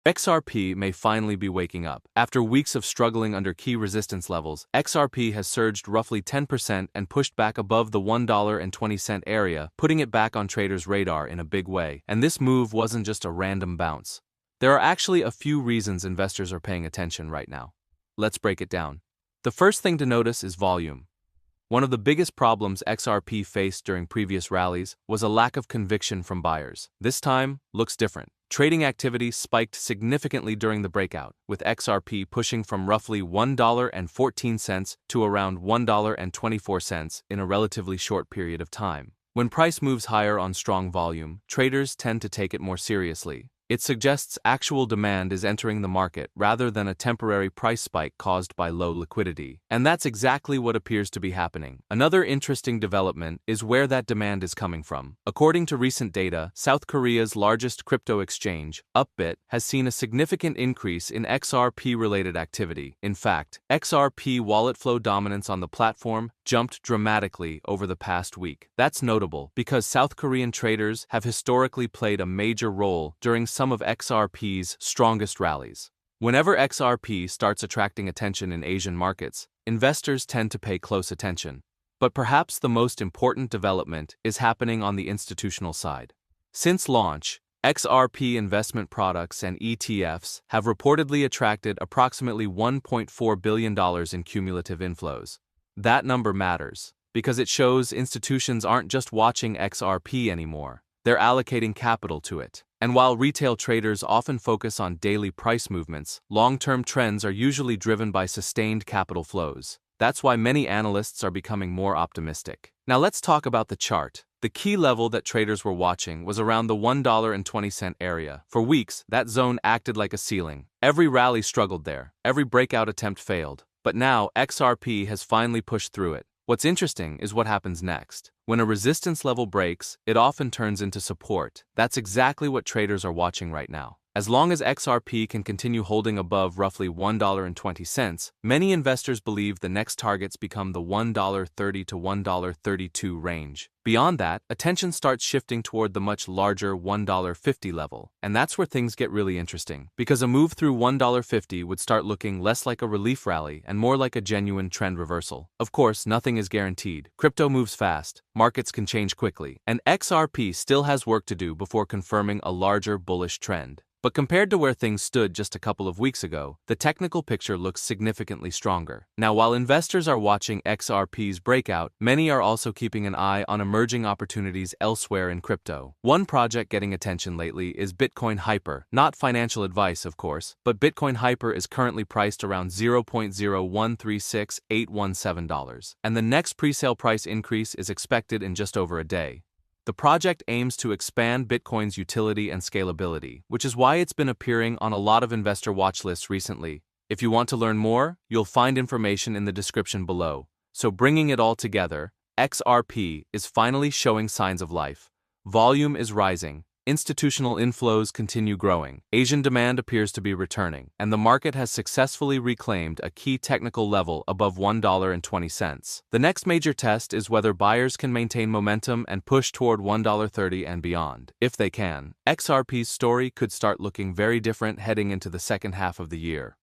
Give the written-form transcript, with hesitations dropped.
XRP may finally be waking up. After weeks of struggling under key resistance levels, XRP has surged roughly 10% and pushed back above the $1.20 area, putting it back on traders' radar in a big way. And this move wasn't just a random bounce. There are actually a few reasons investors are paying attention right now. Let's break it down. The first thing to notice is volume. One of the biggest problems XRP faced during previous rallies was a lack of conviction from buyers. This time looks different. Trading activity spiked significantly during the breakout, with XRP pushing from roughly $1.14 to around $1.24 in a relatively short period of time. When price moves higher on strong volume, traders tend to take it more seriously. It suggests actual demand is entering the market rather than a temporary price spike caused by low liquidity. And that's exactly what appears to be happening. Another interesting development is where that demand is coming from. According to recent data, South Korea's largest crypto exchange, Upbit, has seen a significant increase in XRP-related activity. In fact, XRP wallet flow dominance on the platform jumped dramatically over the past week. That's notable because South Korean traders have historically played a major role during some of XRP's strongest rallies. Whenever XRP starts attracting attention in Asian markets, investors tend to pay close attention. But perhaps the most important development is happening on the institutional side. Since launch, XRP investment products and ETFs have reportedly attracted approximately $1.4 billion in cumulative inflows. That number matters because it shows institutions aren't just watching XRP anymore. They're allocating capital to it. And while retail traders often focus on daily price movements, long-term trends are usually driven by sustained capital flows. That's why many analysts are becoming more optimistic. Now let's talk about the chart. The key level that traders were watching was around the $1.20 area. For weeks, that zone acted like a ceiling. Every rally struggled there. Every breakout attempt failed. But now, XRP has finally pushed through it. What's interesting is what happens next. When a resistance level breaks, it often turns into support. That's exactly what traders are watching right now. As long as XRP can continue holding above roughly $1.20, many investors believe the next targets become the $1.30 to $1.32 range. Beyond that, attention starts shifting toward the much larger $1.50 level. And that's where things get really interesting, because a move through $1.50 would start looking less like a relief rally and more like a genuine trend reversal. Of course, nothing is guaranteed. Crypto moves fast, markets can change quickly, and XRP still has work to do before confirming a larger bullish trend. But compared to where things stood just a couple of weeks ago, the technical picture looks significantly stronger. Now, while investors are watching XRP's breakout, many are also keeping an eye on emerging opportunities elsewhere in crypto. One project getting attention lately is Bitcoin Hyper. Not financial advice, of course, but Bitcoin Hyper is currently priced around $0.0136817, and the next presale price increase is expected in just over a day. The project aims to expand Bitcoin's utility and scalability, which is why it's been appearing on a lot of investor watch lists recently. If you want to learn more, you'll find information in the description below. So bringing it all together, XRP is finally showing signs of life. Volume is rising. Institutional inflows continue growing, Asian demand appears to be returning, and the market has successfully reclaimed a key technical level above $1.20. The next major test is whether buyers can maintain momentum and push toward $1.30 and beyond. If they can, XRP's story could start looking very different heading into the second half of the year.